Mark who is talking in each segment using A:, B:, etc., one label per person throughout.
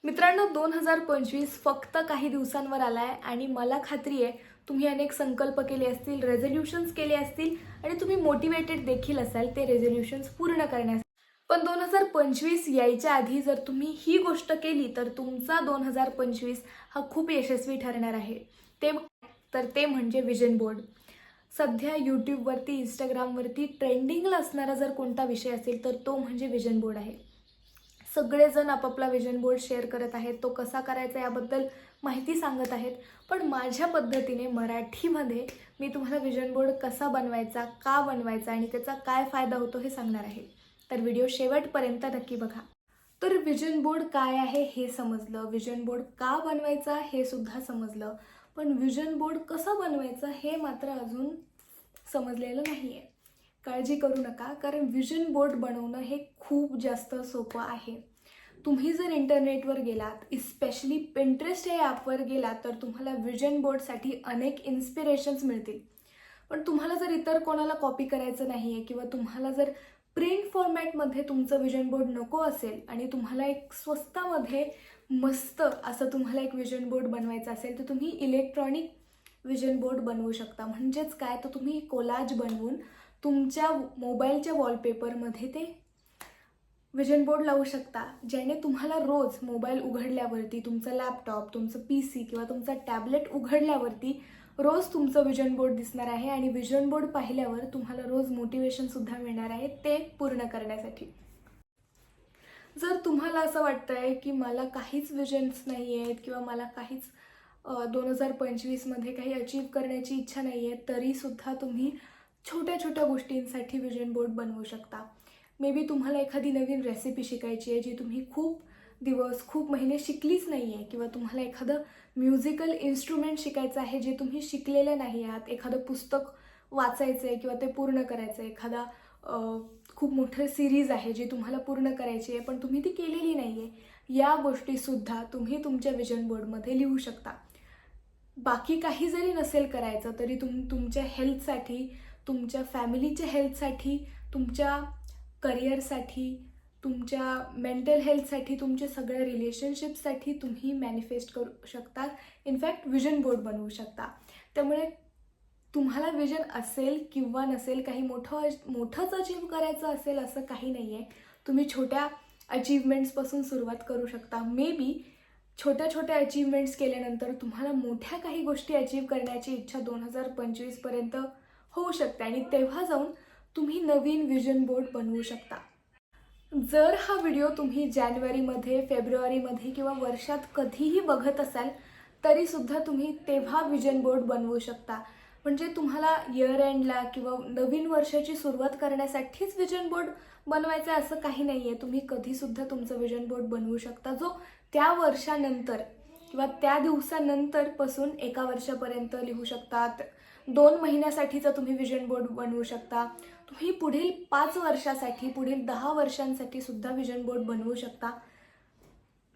A: मित्रांनो, 2025 फक्त काही दिवसांवर आलाय आणि मला खात्री आहे तुम्ही अनेक संकल्प केले असतील, रेझोल्यूशन्स केले असतील आणि तुम्ही मोटिवेटेड देखील असाल ते रेझोल्यूशन्स पूर्ण करण्यासाठी. पण 2025 यायच्या आधी जर तुम्ही ही गोष्ट केली तर तुमचा 2025 हा खूप यशस्वी ठरणार आहे. ते म्हणजे विजन बोर्ड. सध्या यूट्यूबवरती, इंस्टाग्रामवरती ट्रेंडिंगला असणारा जर कोणता विषय असेल तर तो म्हणजे विजन बोर्ड आहे. सगळेजण आपापला विजन बोर्ड शेअर करत आहेत, तो कसा करायचा याबद्दल माहिती सांगत आहेत. पण माझ्या पद्धतीने मराठीमध्ये मी तुम्हाला विजन बोर्ड कसा बनवायचा, का बनवायचा आणि त्याचा काय फायदा होतो हे सांगणार आहे. तर व्हिडिओ शेवटपर्यंत नक्की बघा. तर विजन बोर्ड काय आहे हे समजलं, विजन बोर्ड का बनवायचा हे सुद्धा समजलं, पण विजन बोर्ड कसा बनवायचा हे मात्र अजून समजलेलं नाही आहे. काळजी करू नका, कारण विजन बोर्ड बनवणं हे खूप जास्त सोपं आहे. तुम्ही जर इंटरनेटवर गेलात, इस्पेशली पिंटरेस्ट या ॲपवर गेलात तर तुम्हाला विजन बोर्डसाठी अनेक इन्स्पिरेशन्स मिळतील. पण तुम्हाला जर इतर कोणाला कॉपी करायचं नाही आहे किंवा तुम्हाला जर प्रिंट फॉर्मॅटमध्ये तुमचं विजन बोर्ड नको असेल आणि तुम्हाला एक स्वस्तामध्ये मस्त असं तुम्हाला एक विजन बोर्ड बनवायचं असेल तर तुम्ही इलेक्ट्रॉनिक विजन बोर्ड बनवू शकता. म्हणजेच काय, तर तुम्ही कोलाज बनवून तुमच्या मोबाईलच्या वॉलपेपरमध्ये ते विजन बोर्ड लावू शकता, ज्याने तुम्हाला रोज मोबाईल उघडल्यावरती, तुमचा लॅपटॉप, तुमचं PC किंवा तुमचा टॅबलेट उघडल्यावरती रोज तुमचं विजन बोर्ड दिसणार आहे आणि विजन बोर्ड पाहिल्यावर तुम्हाला रोज मोटिवेशनसुद्धा मिळणार आहे ते पूर्ण करण्यासाठी. जर तुम्हाला असं वाटतंय की मला काहीच विजन्स नाही आहेत किंवा मला काहीच 2025मध्ये काही अचीव करण्याची इच्छा नाही आहे, तरीसुद्धा तुम्ही छोट्या छोट्या गोष्टींसाठी विजन बोर्ड बनवू शकता. मे बी तुम्हाला एखादी नवीन रेसिपी शिकायची आहे जी तुम्ही खूप दिवस, खूप महिने शिकलीच नाही आहे, किंवा तुम्हाला एखादं म्युझिकल इन्स्ट्रुमेंट शिकायचं आहे जे तुम्ही शिकलेलं नाही आहात, एखादं पुस्तक वाचायचं आहे किंवा ते पूर्ण करायचं आहे, एखादा खूप मोठं सिरीज आहे जी तुम्हाला पूर्ण करायची आहे पण तुम्ही ती केलेली नाही आहे, या गोष्टीसुद्धा तुम्ही तुमच्या विजन बोर्डमध्ये लिहू शकता. बाकी काही जरी नसेल करायचं तरी तुमच्या हेल्थसाठी, तुमच्या फॅमिलीच्या हेल्थसाठी, तुमच्या करिअरसाठी, तुमच्या मेंटल हेल्थसाठी, तुमच्या सगळ्या रिलेशनशिपसाठी तुम्ही मॅनिफेस्ट करू शकता. इनफॅक्ट विजन बोर्ड बनवू शकता. त्यामुळे तुम्हाला विजन असेल किंवा नसेल, काही मोठंच अचीव करायचं असेल असं काही नाही आहे. तुम्ही छोट्या अचीवमेंट्सपासून सुरुवात करू शकता. मे बी छोट्या छोट्या अचीवमेंट्स केल्यानंतर तुम्हाला मोठ्या काही गोष्टी अचीव करण्याची इच्छा 2025पर्यंत होऊ शकते आणि तेव्हा जाऊन तुम्ही नवीन विजन बोर्ड बनवू शकता. जर हा व्हिडिओ तुम्ही जानेवारीमध्ये, फेब्रुवारीमध्ये किंवा वर्षात कधीही बघत असाल तरीसुद्धा तुम्ही तेव्हा विजन बोर्ड बनवू शकता. म्हणजे तुम्हाला इयर एंडला किंवा नवीन वर्षाची सुरुवात करण्यासाठीच विजन बोर्ड बनवायचं असं काही नाही आहे. तुम्ही कधीसुद्धा तुमचं विजन बोर्ड बनवू शकता, जो त्या वर्षानंतर किंवा त्या दिवसानंतरपासून 1 वर्षापर्यंत लिहू शकतात. 2 महिन्यासाठीचा तुम्ही विजन बोर्ड बनवू शकता. तुम्ही पुढील 5 वर्षासाठी, पुढील 10 वर्षांसाठी सुद्धा विजन बोर्ड बनवू शकता.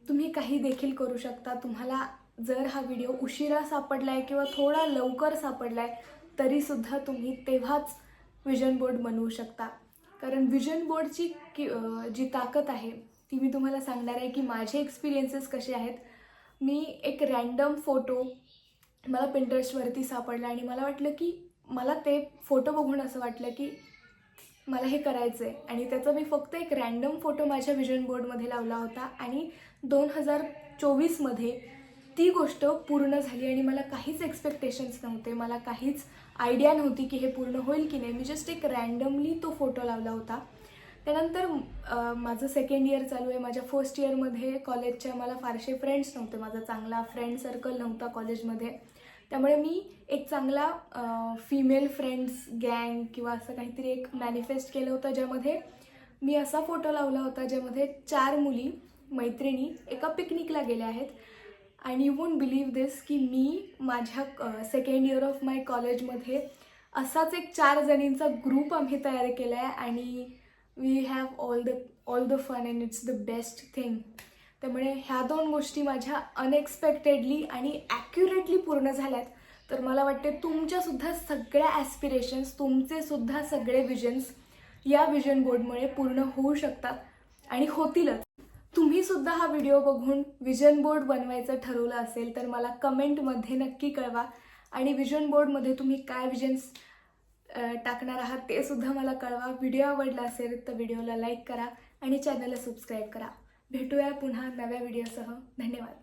A: तुम्ही काही देखील करू शकता. तुम्हाला जर हा व्हिडिओ उशिरा सापडलाय किंवा थोडा लवकर सापडलाय तरीसुद्धा तुम्ही तेव्हाच विजन बोर्ड बनवू शकता. कारण विजन बोर्डची जी ताकद आहे ती मी तुम्हाला सांगणार आहे की माझे एक्सपिरियन्सेस कसे आहेत. मी एक रँडम फोटो मला पिंटरेस्टवरती सापडला आणि मला वाटलं की मला ते फोटो बघून असं वाटलं की मला हे करायचं आहे आणि त्याचा मी फक्त एक रँडम फोटो माझ्या विजन बोर्डमध्ये लावला होता आणि 2024मध्ये ती गोष्ट पूर्ण झाली आणि मला काहीच एक्सपेक्टेशन्स नव्हते, मला काहीच आयडिया नव्हती की हे पूर्ण होईल की नाही. मी जस्ट एक रँडमली तो फोटो लावला होता. त्यानंतर माझं 2nd इयर चालू आहे. माझ्या 1st इयरमध्ये कॉलेजच्या मला फारसे फ्रेंड्स नव्हते, माझा चांगला फ्रेंड सर्कल नव्हता कॉलेजमध्ये. त्यामुळे मी एक चांगला फिमेल फ्रेंड्स गँग किंवा असं काहीतरी एक मॅनिफेस्ट केलं होतं, ज्यामध्ये मी असा फोटो लावला होता ज्यामध्ये 4 मुली मैत्रिणी एका पिकनिकला गेल्या आहेत. आणि यू वोंट बिलीव्ह दिस की मी माझ्या 2nd इयर ऑफ माय कॉलेजमध्ये असाच एक 4 जणींचा ग्रुप आम्ही तयार केला आहे आणि we have all the fun and it's the best thing. त्यामुळे ह्या 2 गोष्टी माझ्या अनएक्सपेक्टेडली आणि ॲक्युरेटली पूर्ण झाल्यात. तर मला वाटते तुमच्यासुद्धा सगळ्या ॲस्पिरेशन्स, तुमचेसुद्धा सगळे विजन्स या विजन बोर्डमुळे पूर्ण होऊ शकतात आणि होतीलच. तुम्ही सुद्धा हा व्हिडिओ बघून विजन बोर्ड बनवायचं ठरवलं असेल तर मला कमेंटमध्ये नक्की कळवा. आणि विजन बोर्डमध्ये तुम्ही काय विजन्स टाकणार आहात ते सुद्धा मला कळवा. व्हिडिओ आवडला असेल तर व्हिडिओला लाईक करा आणि चॅनलला सबस्क्राईब करा. भेटूया पुन्हा नव्या व्हिडिओसह. धन्यवाद.